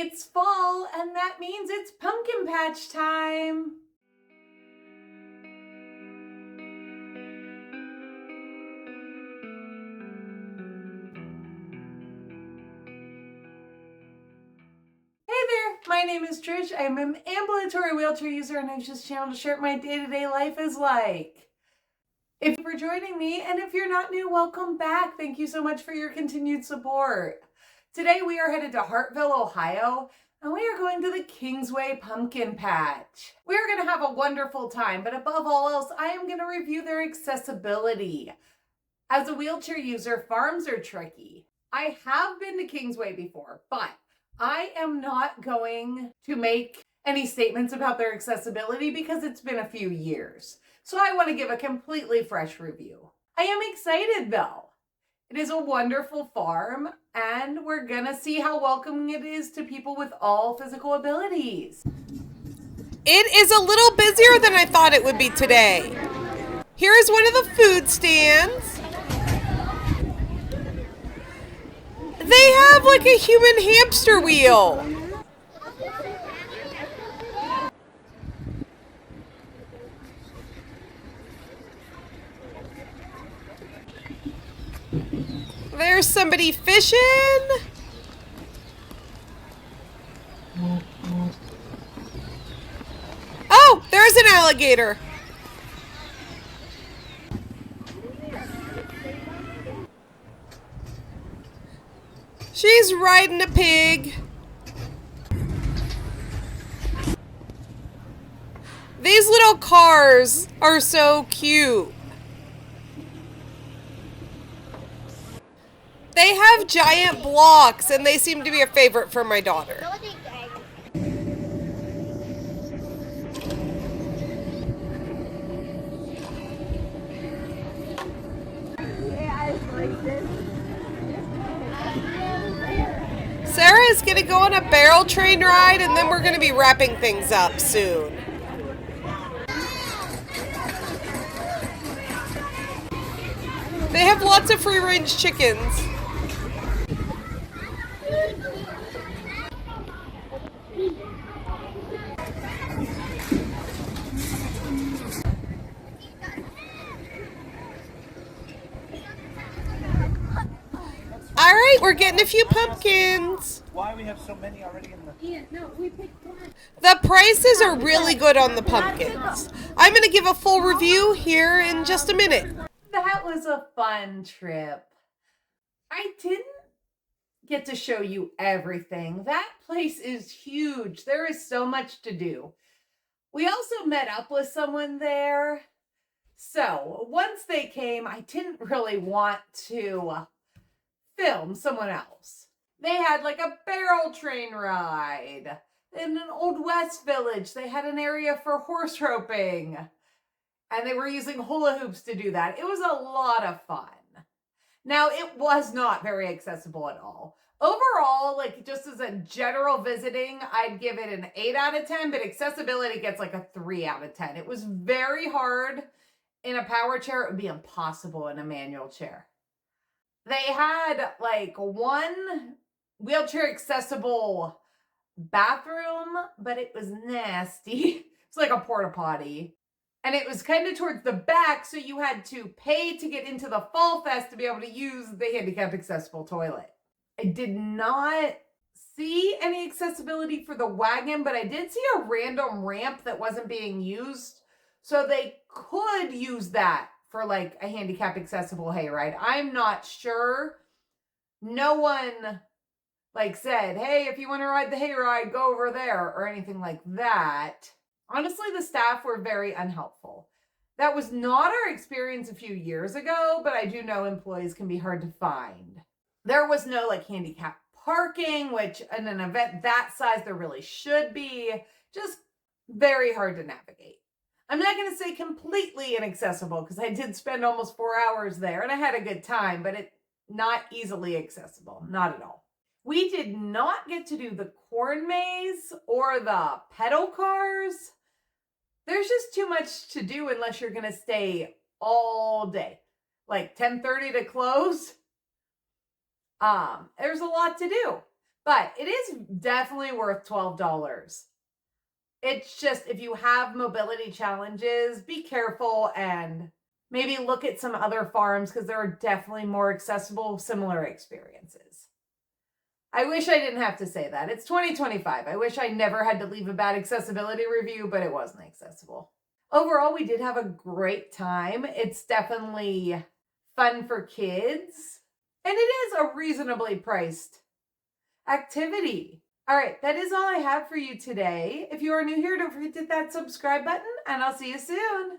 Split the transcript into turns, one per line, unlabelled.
It's fall, and that means it's pumpkin patch time. Hey there, my name is Trish. I'm an ambulatory wheelchair user, and I use this channel to share what my day-to-day life is like. If you're joining me, and if you're not new, welcome back. Thank you so much for your continued support. Today we are headed to Hartville, Ohio, and we are going to the Kingsway Pumpkin Patch. We are going to have a wonderful time, but above all else, I am going to review their accessibility. As a wheelchair user, farms are tricky. I have been to Kingsway before, but I am not going to make any statements about their accessibility because it's been a few years. So I want to give a completely fresh review. I am excited though. It is a wonderful farm, and we're gonna see how welcoming it is to people with all physical abilities.
It is a little busier than I thought it would be today. Here is one of the food stands. They have like a human hamster wheel. There's somebody fishing. Oh, there's an alligator. She's riding a pig. These little cars are so cute. They have giant blocks, and they seem to be a favorite for my daughter. Sarah is going to go on a barrel train ride, and then we're going to be wrapping things up soon. They have lots of free-range chickens. All right, we're getting a few pumpkins.
Why we have so many already in the...
Yeah, no, we picked one.
The prices are really good on the pumpkins. I'm going to give a full review here in just a minute.
That was a fun trip. I didn't get to show you everything. That place is huge. There is so much to do. We also met up with someone there. So once they came, I didn't really want to film someone else. They had like a barrel train ride. In an Old West village, they had an area for horse roping. And they were using hula hoops to do that. It was a lot of fun. Now, it was not very accessible at all. Overall, like just as a general visiting, I'd give it an 8 out of 10, but accessibility gets like a 3 out of 10. It was very hard in a power chair. It would be impossible in a manual chair. They had like one wheelchair accessible bathroom, but it was nasty. It's like a porta potty. And it was kind of towards the back, so you had to pay to get into the Fall Fest to be able to use the handicap accessible toilet. I did not see any accessibility for the wagon, but I did see a random ramp that wasn't being used. So they could use that for like a handicap accessible hayride. I'm not sure. No one like said, hey, if you want to ride the hayride, go over there or anything like that. Honestly, the staff were very unhelpful. That was not our experience a few years ago, but I do know employees can be hard to find. There was no like handicap parking, which in an event that size, there really should be. Just very hard to navigate. I'm not going to say completely inaccessible because I did spend almost 4 hours there and I had a good time, but it's not easily accessible. Not at all. We did not get to do the corn maze or the pedal cars. There's just too much to do unless you're going to stay all day. Like 10:30 to close. There's a lot to do. But it is definitely worth $12. It's just, if you have mobility challenges, be careful and maybe look at some other farms because there are definitely more accessible, similar experiences. I wish I didn't have to say that. It's 2025. I wish I never had to leave a bad accessibility review, but it wasn't accessible. Overall, we did have a great time. It's definitely fun for kids, and it is a reasonably priced activity. All right, that is all I have for you today. If you are new here, don't forget to hit that subscribe button, and I'll see you soon.